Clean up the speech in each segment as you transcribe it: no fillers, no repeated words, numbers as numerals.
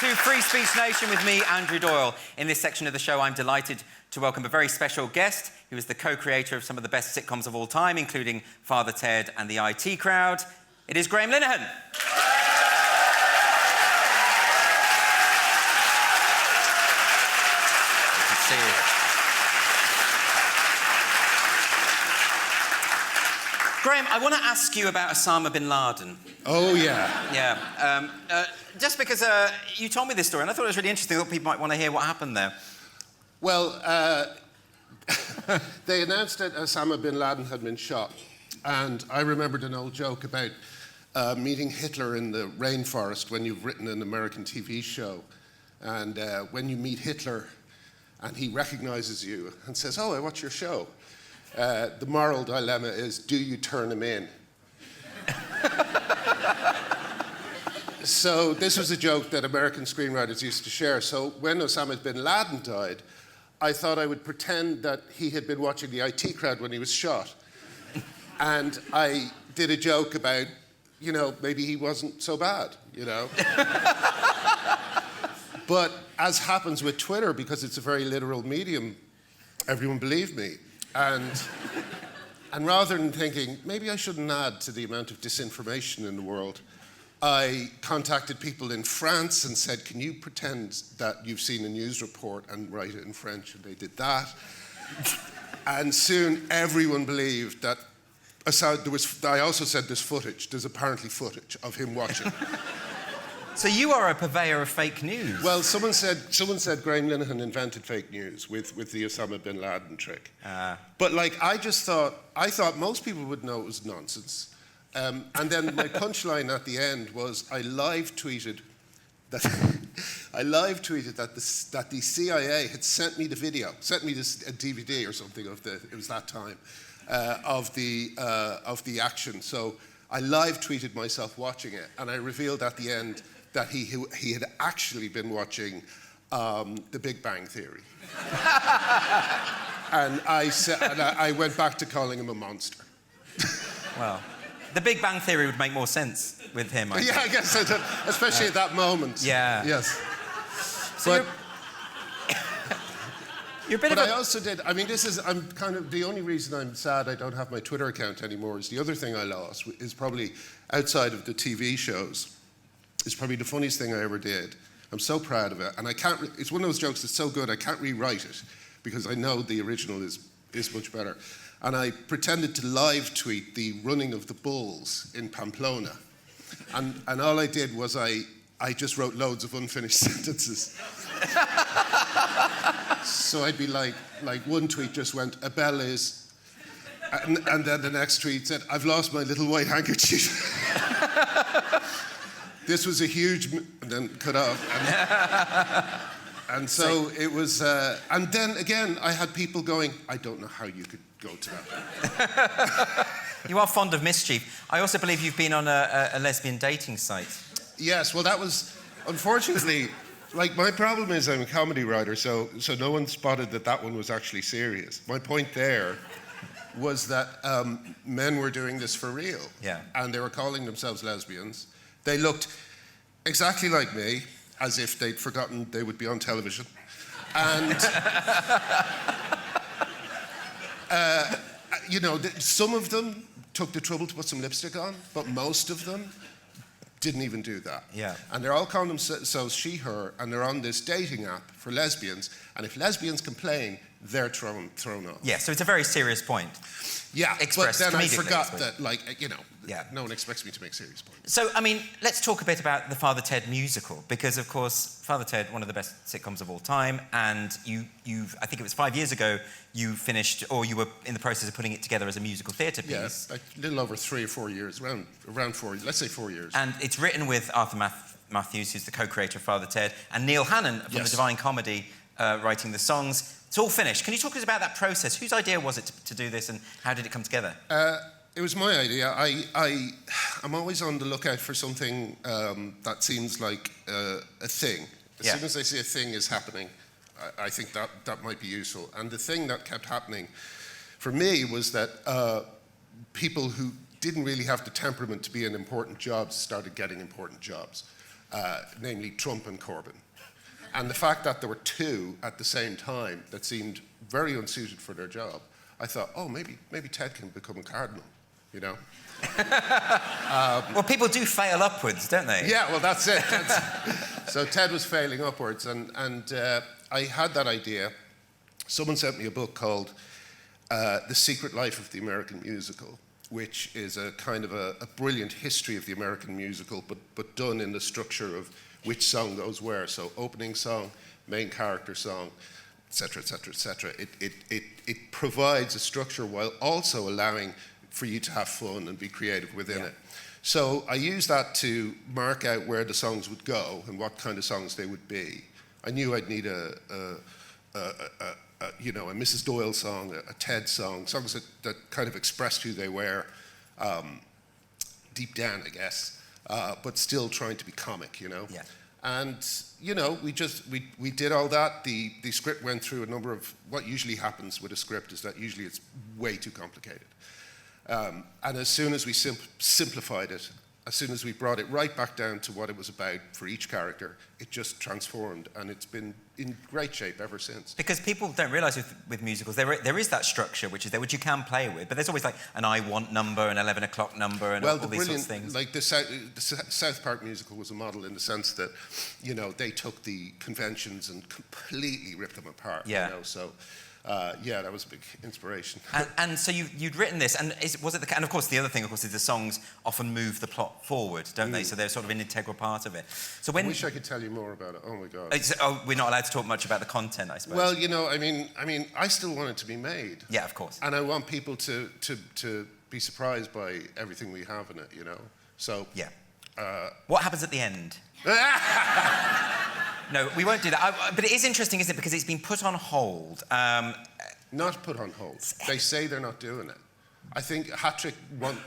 to Free Speech Nation with me, Andrew Doyle. In this section of the show, I'm delighted to welcome a very special guest who is the co-creator of some of the best sitcoms of all time, including Father Ted and the IT Crowd. It is Graham Linehan. Good to see you. Graham, I want to ask you about Osama bin Laden. Oh, yeah. Yeah. Just because you told me this story, and I thought it was really interesting. I thought people might want to hear what happened there. Well, they announced that Osama bin Laden had been shot. And I remembered an old joke about meeting Hitler in the rainforest when you've written an American TV show. And when you meet Hitler and he recognizes you and says, "Oh, I watch your show." The moral dilemma is, do you turn him in? So this was a joke that American screenwriters used to share. So when Osama bin Laden died, I thought I would pretend that he had been watching the IT Crowd when he was shot. And I did a joke about, you know, maybe he wasn't so bad, you know. But as happens with Twitter, because it's a very literal medium, everyone believed me. And rather than thinking, maybe I shouldn't add to the amount of disinformation in the world, I contacted people in France and said, can you pretend that you've seen a news report and write it in French? And they did that. And soon everyone believed that. I also said there's apparently footage of him watching. So you are a purveyor of fake news. Well, someone said Graham Linehan invented fake news with the Osama bin Laden trick. But like, I thought most people would know it was nonsense. And then my punchline at the end was I live tweeted that the CIA had sent me the video, sent me a DVD or something it was that time of the action. So I live tweeted myself watching it, and I revealed at the end that he had actually been watching The Big Bang Theory. And I went back to calling him a monster. Well, The Big Bang Theory would make more sense with him, I think. I guess so, especially at that moment. Yeah. Yes. So you're a bit but of a... I also did, I mean, I'm kind of, the only reason I'm sad I don't have my Twitter account anymore is the other thing I lost is probably outside of the TV shows. It's probably the funniest thing I ever did. I'm so proud of it. And it's one of those jokes that's so good I can't rewrite it because I know the original is much better. And I pretended to live tweet the running of the bulls in Pamplona. And all I did was I just wrote loads of unfinished sentences. So I'd be like one tweet just went, "A bell is," and then the next tweet said, "I've lost my little white handkerchief." This was a huge, and then cut off. And so it was, and then again, I had people going, I don't know how you could go to that. You are fond of mischief. I also believe you've been on a lesbian dating site. Yes, well, that was, unfortunately, like, my problem is I'm a comedy writer, so no one spotted that one was actually serious. My point there was that men were doing this for real. Yeah. And they were calling themselves lesbians. They looked exactly like me, as if they'd forgotten they would be on television. And, you know, some of them took the trouble to put some lipstick on, but most of them didn't even do that. Yeah. And they're all calling themselves she, her, and they're on this dating app for lesbians, and if lesbians complain, they're thrown off. Yeah, so it's a very serious point. Yeah, expressed but then I comedically, forgot that, like, you know, yeah. No one expects me to make serious points. So, I mean, let's talk a bit about the Father Ted musical, because, of course, Father Ted, one of the best sitcoms of all time, and you've, I think it was 5 years ago, you finished, or you were in the process of putting it together as a musical theatre piece. Yeah, a little over 3 or 4 years, around 4, let's say 4 years. And it's written with Arthur Matthews, who's the co-creator of Father Ted, and Neil Hannon from the Divine Comedy, writing the songs. It's all finished. Can you talk to us about that process? Whose idea was it to do this, and how did it come together? It was my idea. I'm always on the lookout for something that seems like a thing. As soon as I see a thing is happening, I think that might be useful. And the thing that kept happening for me was that people who didn't really have the temperament to be in important jobs started getting important jobs. namely Trump and Corbyn. And the fact that there were two at the same time that seemed very unsuited for their job, I thought, oh, maybe Ted can become a cardinal, you know? Well, people do fail upwards, don't they? Yeah, well, that's it. So Ted was failing upwards, and I had that idea. Someone sent me a book called The Secret Life of the American Musical, which is a kind of a brilliant history of the American musical, but done in the structure of which song goes where. So opening song, main character song, etc., etc., etc. It provides a structure while also allowing for you to have fun and be creative within it. So I used that to mark out where the songs would go and what kind of songs they would be. I knew I'd need a Mrs. Doyle song, a Ted song, songs that kind of expressed who they were, deep down, I guess, but still trying to be comic, you know. Yeah. And you know, we did all that. The script went through a number of. What usually happens with a script is that usually it's way too complicated. And as soon as we simplified it, as soon as we brought it right back down to what it was about for each character, it just transformed, and it's been in great shape ever since. Because people don't realise with musicals, there is that structure which is there, which you can play with, but there's always like an I Want number, an 11 o'clock number, and all these sorts of things. Like the South Park musical was a model in the sense that, you know, they took the conventions and completely ripped them apart. Yeah. You know, so. That was a big inspiration. And so you'd written this, and was it and of course the other thing, of course, is the songs often move the plot forward, don't they? So they're sort of an integral part of it. So when I wish I could tell you more about it. Oh my God. We're not allowed to talk much about the content, I suppose. Well, you know, I mean, I still want it to be made. Yeah, of course. And I want people to be surprised by everything we have in it, you know. So yeah. What happens at the end? No, we won't do that. But it is interesting, isn't it? Because it's been put on hold. Not put on hold. They say they're not doing it. I think Hat-Trick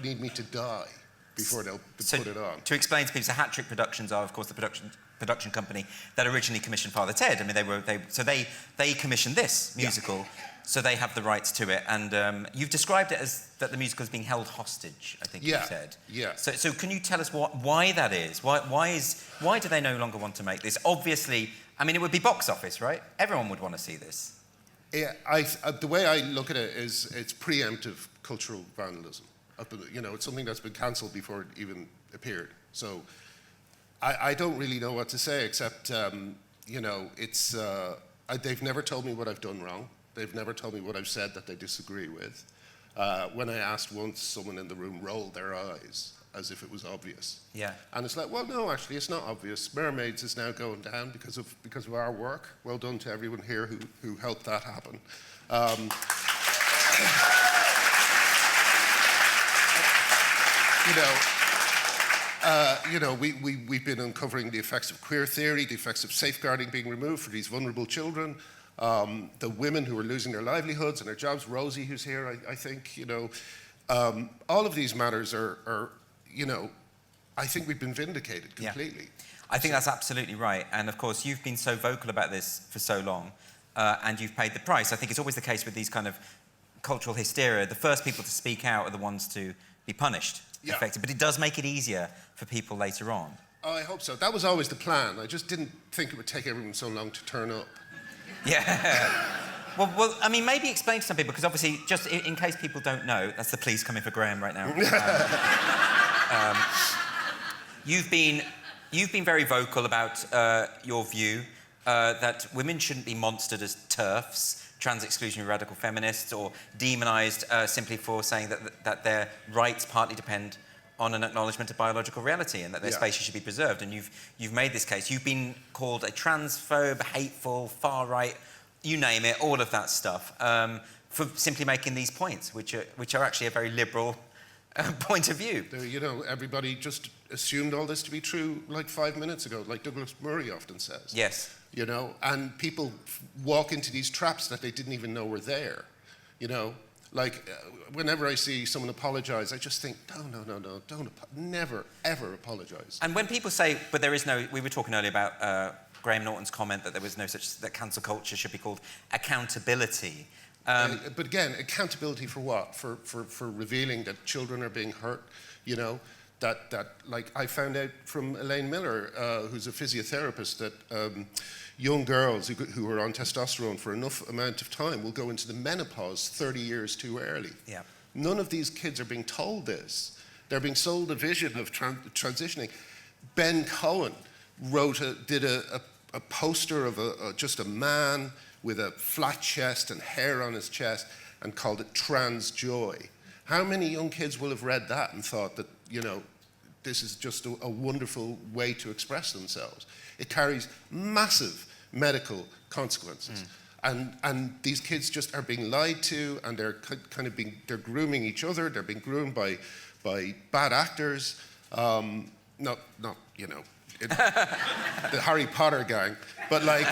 need me to die before they'll put it on. To explain to people, so Hat-Trick Productions are, of course, the production company that originally commissioned Father Ted. I mean, they commissioned this musical. Yeah. So they have the rights to it, and you've described it as that the musical is being held hostage, I think you said. Yeah. So can you tell us why that is? Why do they no longer want to make this? Obviously, I mean, it would be box office, right? Everyone would want to see this. Yeah, the way I look at it is it's preemptive cultural vandalism. You know, it's something that's been cancelled before it even appeared. So I don't really know what to say except, you know, it's they've never told me what I've done wrong. They've never told me what I've said that they disagree with. When I asked once, someone in the room rolled their eyes as if it was obvious. Yeah. And it's like, well, no, actually, it's not obvious. Mermaids is now going down because of our work. Well done to everyone here who helped that happen. We've been uncovering the effects of queer theory, the effects of safeguarding being removed for these vulnerable children. The women who are losing their livelihoods and their jobs, Rosie, who's here, I think, you know, all of these matters are, you know, I think we've been vindicated completely. Yeah. I think that's absolutely right. And of course, you've been so vocal about this for so long, and you've paid the price. I think it's always the case with these kind of cultural hysteria. The first people to speak out are the ones to be punished, effectively. But it does make it easier for people later on. Oh, I hope so. That was always the plan. I just didn't think it would take everyone so long to turn up. Yeah. Well, I mean, maybe explain to some people, because obviously, just in case people don't know, that's the police coming for Graham right now. You've been very vocal about your view that women shouldn't be monstered as TERFs, trans-exclusionary radical feminists, or demonised simply for saying that their rights partly depend on an acknowledgement of biological reality and that their spaces should be preserved. And you've made this case. You've been called a transphobe, hateful, far-right, you name it, all of that stuff, for simply making these points, which are actually a very liberal point of view. You know, everybody just assumed all this to be true like 5 minutes ago, like Douglas Murray often says. Yes. You know, and people walk into these traps that they didn't even know were there, you know. Like, whenever I see someone apologise, I just think, no, never, ever apologise. And when people say, but there is no, we were talking earlier about Graham Norton's comment that there was no such, that cancel culture should be called accountability. But again, accountability for what? For revealing that children are being hurt, you know? that like I found out from Elaine Miller, who's a physiotherapist, that young girls who are on testosterone for enough amount of time will go into the menopause 30 years too early. Yeah. None of these kids are being told this. They're being sold a vision of transitioning. Ben Cohen did a poster of just a man with a flat chest and hair on his chest and called it Trans Joy. How many young kids will have read that and thought that, this is just a wonderful way to express themselves? It carries massive medical consequences. And these kids just are being lied to, and they're they're grooming each other. They're being groomed by bad actors. The Harry Potter gang, but like,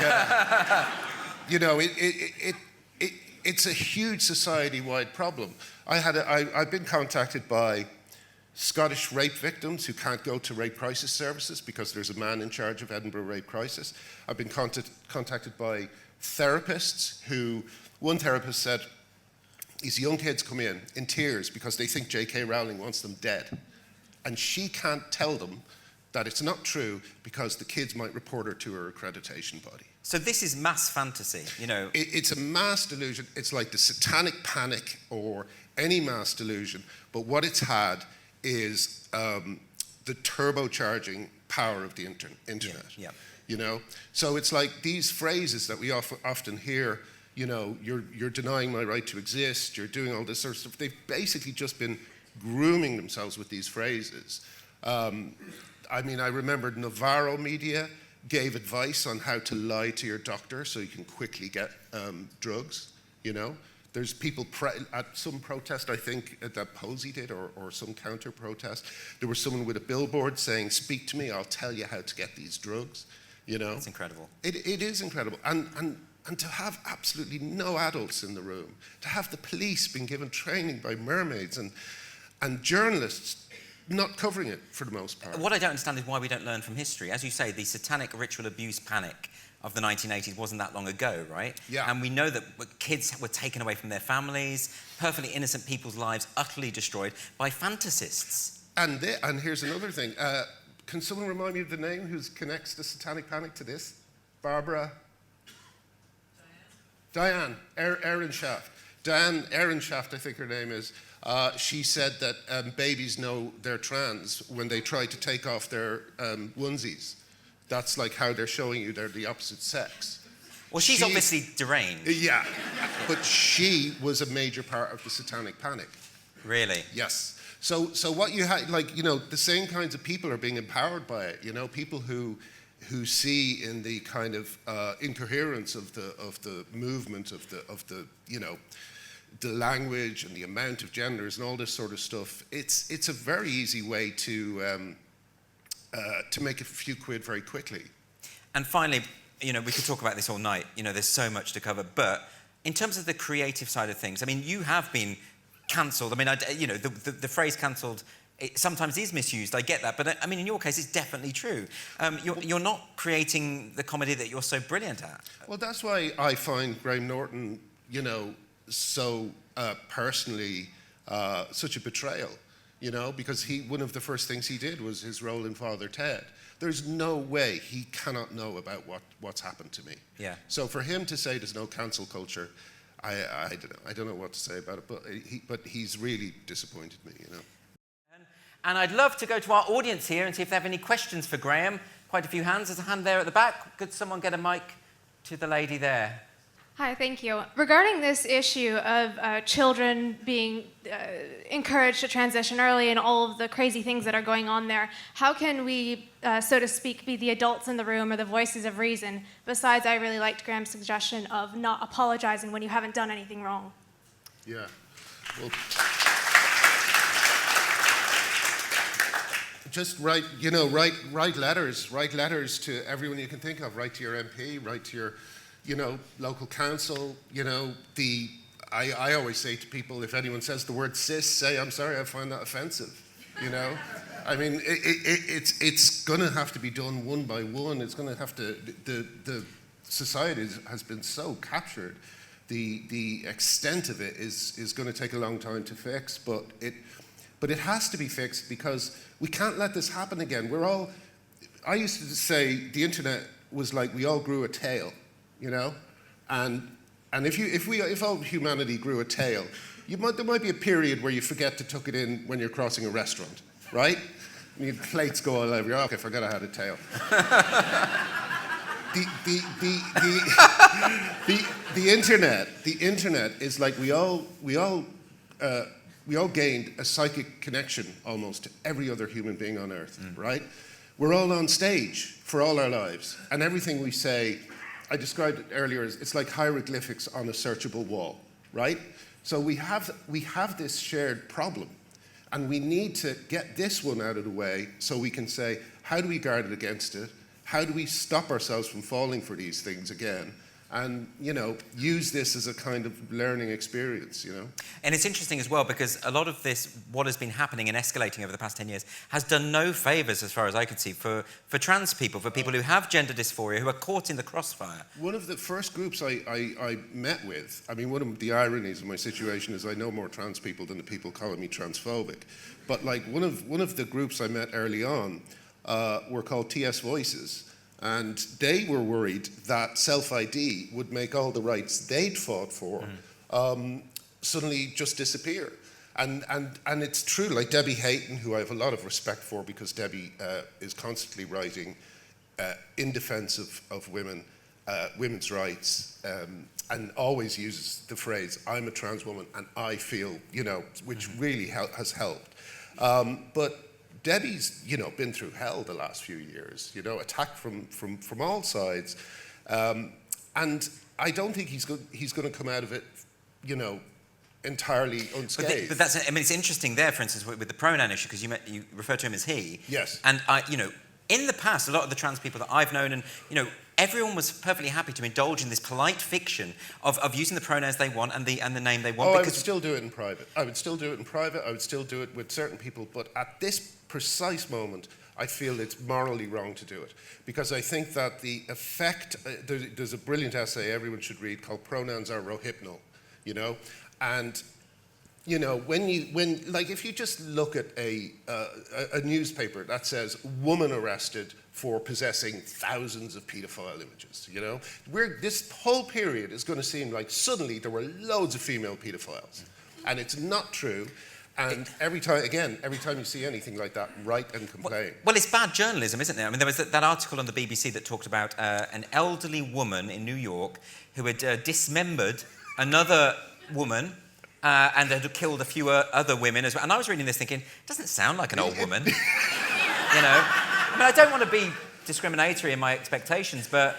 it's a huge society-wide problem. I've been contacted by Scottish rape victims who can't go to rape crisis services because there's a man in charge of Edinburgh Rape Crisis. I've been contacted by therapists who, one therapist said, these young kids come in tears because they think J.K. Rowling wants them dead. And she can't tell them that it's not true because the kids might report her to her accreditation body. So this is mass fantasy, It's a mass delusion. It's like the satanic panic or any mass delusion. But what it's had is the turbocharging power of the internet. Yeah. So it's like these phrases that we often hear, you're denying my right to exist, you're doing all this sort of stuff. They've basically just been grooming themselves with these phrases. I remember Navarro Media gave advice on how to lie to your doctor so you can quickly get drugs, There's people at some protest, I think, that Posey did, or some counter-protest. There was someone with a billboard saying, "Speak to me, I'll tell you how to get these drugs." It's incredible. It is incredible. And to have absolutely no adults in the room, to have the police being given training by mermaids and journalists not covering it for the most part. What I don't understand is why we don't learn from history. As you say, the satanic ritual abuse panic of the 1980s wasn't that long ago, right? Yeah. And we know that kids were taken away from their families, perfectly innocent people's lives utterly destroyed by fantasists. And here's another thing. Can someone remind me of the name who connects the satanic panic to this? Barbara? Diane Ehrenschaft. Diane Ehrenschaft, I think her name is. She said that babies know they're trans when they try to take off their onesies. That's like how they're showing you they're the opposite sex. Well, she's obviously deranged. Yeah, but she was a major part of the satanic panic. Really? Yes. So what you had, the same kinds of people are being empowered by it. People who see in the kind of incoherence of the movement of the the language and the amount of genders and all this sort of stuff. It's a very easy way to make a few quid very quickly. And finally, we could talk about this all night. There's so much to cover. But in terms of the creative side of things, you have been cancelled. The phrase cancelled, it sometimes is misused. I get that. But in your case, it's definitely true. You're not creating the comedy that you're so brilliant at. Well, that's why I find Graham Norton, so personally such a betrayal. Because one of the first things he did was his role in Father Ted. There's no way he cannot know about what's happened to me. Yeah. So for him to say there's no cancel culture, I don't know. I don't know what to say about it, but he's really disappointed me, And I'd love to go to our audience here and see if they have any questions for Graham. Quite a few hands. There's a hand there at the back. Could someone get a mic to the lady there? Hi, thank you. Regarding this issue of children being encouraged to transition early and all of the crazy things that are going on there, how can we, so to speak, be the adults in the room or the voices of reason? Besides, I really liked Graham's suggestion of not apologizing when you haven't done anything wrong. Yeah. Well, just write letters to everyone you can think of. Write to your MP, write to your local council. I always say to people, if anyone says the word cis, say, I'm sorry, I find that offensive. It's going to have to be done one by one. It's going to have to, the society has been so captured. The extent of it is going to take a long time to fix, but But it has to be fixed because we can't let this happen again. I used to say the internet was like we all grew a tail, you know? And if all humanity grew a tail, there might be a period where you forget to tuck it in when you're crossing a restaurant, right? And your plates go all over. Okay, forgot I had a tail. The internet is like we all gained a psychic connection almost to every other human being on Earth, right? We're all on stage for all our lives, and everything we say, I described it earlier as it's like hieroglyphics on a searchable wall, right? So we have this shared problem, and we need to get this one out of the way so we can say, how do we guard it against it? How do we stop ourselves from falling for these things again? And, you know, use this as a kind of learning experience, you know? And it's interesting as well because a lot of this, what has been happening and escalating over the past 10 years, has done no favours, as far as I could see, for trans people, for people who have gender dysphoria, who are caught in the crossfire. One of the first groups I met with, I mean, one of the ironies of my situation is I know more trans people than the people calling me transphobic. But like one of the groups I met early on were called TS Voices. And they were worried that self-ID would make all the rights they'd fought for suddenly just disappear. And it's true, like Debbie Hayton, who I have a lot of respect for because Debbie is constantly writing in defense of women, women's rights, and always uses the phrase, I'm a trans woman and I feel, you know, which really has helped. But Debbie's, you know, been through hell the last few years, you know, attacked from all sides. And I don't think he's going to come out of it, you know, entirely unscathed. But that's, I mean, it's interesting there, for instance, with the pronoun issue, because you refer to him as he. Yes. And, you know, in the past, a lot of the trans people that I've known, and, you know, everyone was perfectly happy to indulge in this polite fiction of using the pronouns they want and the name they want. Oh, I would still do it in private. I would still do it in private. I would still do it with certain people. But at this precise moment, I feel it's morally wrong to do it. Because I think that the effect, there's a brilliant essay everyone should read called Pronouns Are Rohypnol, you know? And, you know, like if you just look at a newspaper that says woman arrested for possessing thousands of paedophile images, you know? This whole period is going to seem like suddenly there were loads of female paedophiles. And it's not true. And every time you see anything like that, write and complain. Well, it's bad journalism, isn't it? I mean, there was that article on the BBC that talked about an elderly woman in New York who had dismembered another woman and had killed a few other women as well. And I was reading this thinking, it doesn't sound like an old woman. You know? I mean, I don't want to be discriminatory in my expectations, but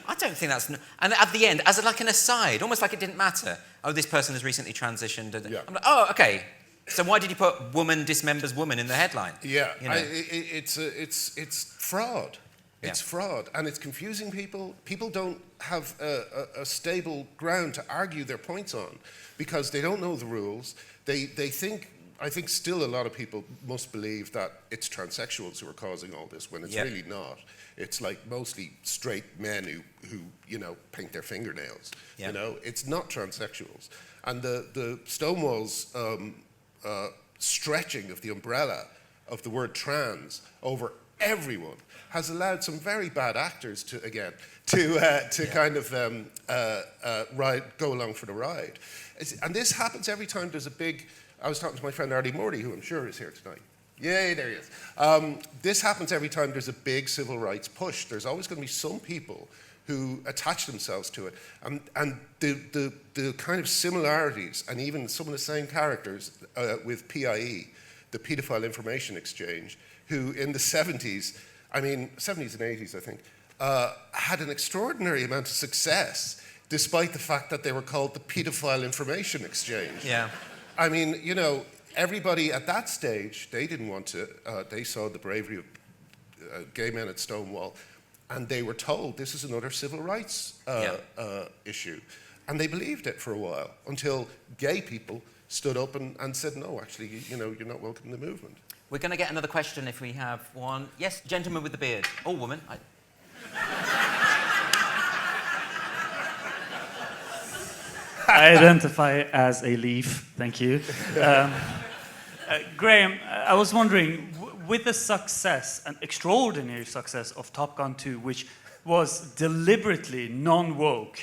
I don't think that's... And at the end, as like an aside, almost like it didn't matter, oh, this person has recently transitioned. Yeah. I'm like, oh, okay. So why did you put woman dismembers woman in the headline? Yeah, you know? it's fraud. It's fraud, and it's confusing people. People don't have a stable ground to argue their points on because they don't know the rules. They think, I think still a lot of people must believe that it's transsexuals who are causing all this when it's really not. It's like mostly straight men who you know, paint their fingernails. You know, it's not transsexuals. And the Stonewall's stretching of the umbrella of the word trans over everyone has allowed some very bad actors to kind of go along for the ride. And this happens every time there's a big... I was talking to my friend Arlie Morty, who I'm sure is here tonight. Yay, there he is. This happens every time there's a big civil rights push. There's always going to be some people who attach themselves to it. And the kind of similarities, and even some of the same characters with PIE, the Paedophile Information Exchange, who in the 70s, I mean, 70s and 80s, I think, had an extraordinary amount of success, despite the fact that they were called the Paedophile Information Exchange. Yeah. I mean, you know, everybody at that stage, they didn't want to, they saw the bravery of gay men at Stonewall, and they were told this is another civil rights issue. And they believed it for a while, until gay people stood up and said, no, actually, you know, you're not welcome in the movement. We're going to get another question if we have one. Yes, gentleman with the beard. Oh, woman. I identify as a leaf, thank you. Graham, I was wondering, with the success, an extraordinary success of Top Gun 2, which was deliberately non-woke,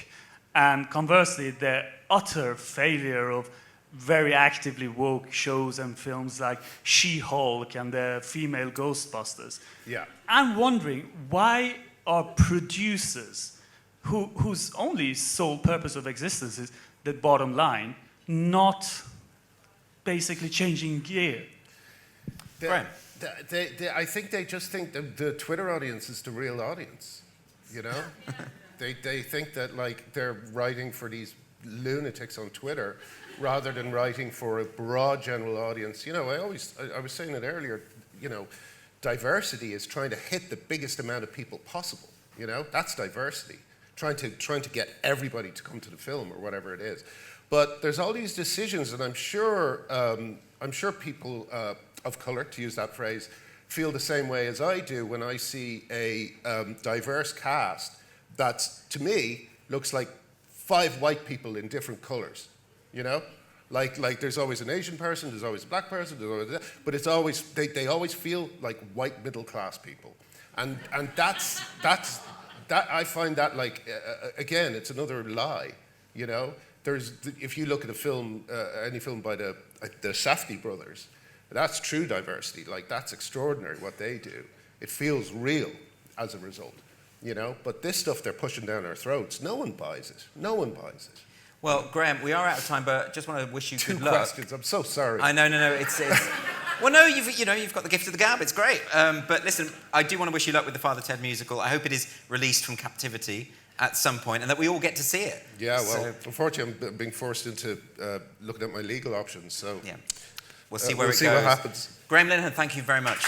and conversely, the utter failure of very actively woke shows and films like She-Hulk and the female Ghostbusters. Yeah. I'm wondering, why are producers whose only sole purpose of existence is the bottom line not basically changing gear? I think they just think the Twitter audience is the real audience, you know? They think that, like, they're writing for these lunatics on Twitter rather than writing for a broad general audience. You know, I was saying it earlier, you know, diversity is trying to hit the biggest amount of people possible, you know? That's diversity, trying to get everybody to come to the film or whatever it is. But there's all these decisions, and I'm sure people of color, to use that phrase, feel the same way as I do when I see a diverse cast that, to me, looks like 5 white people in different colors, you know? Like there's always an Asian person, there's always a black person, but it's always, they always feel like white middle class people. And that I find that, like, again, it's another lie, you know? If you look at a film, any film by the Safdie brothers, that's true diversity. Like, that's extraordinary what they do. It feels real as a result, you know? But this stuff they're pushing down our throats, no one buys it. No one buys it. Well, Graham, we are out of time, but just want to wish you good luck. 2 questions. I'm so sorry. I know, no. It's well, no, you've got the gift of the gab. It's great. But listen, I do want to wish you luck with the Father Ted musical. I hope it is released from captivity at some point, and that we all get to see it. Yeah, well, unfortunately, I'm being forced into looking at my legal options. So yeah, we'll see where it goes. What happens. Graham Linehan, thank you very much.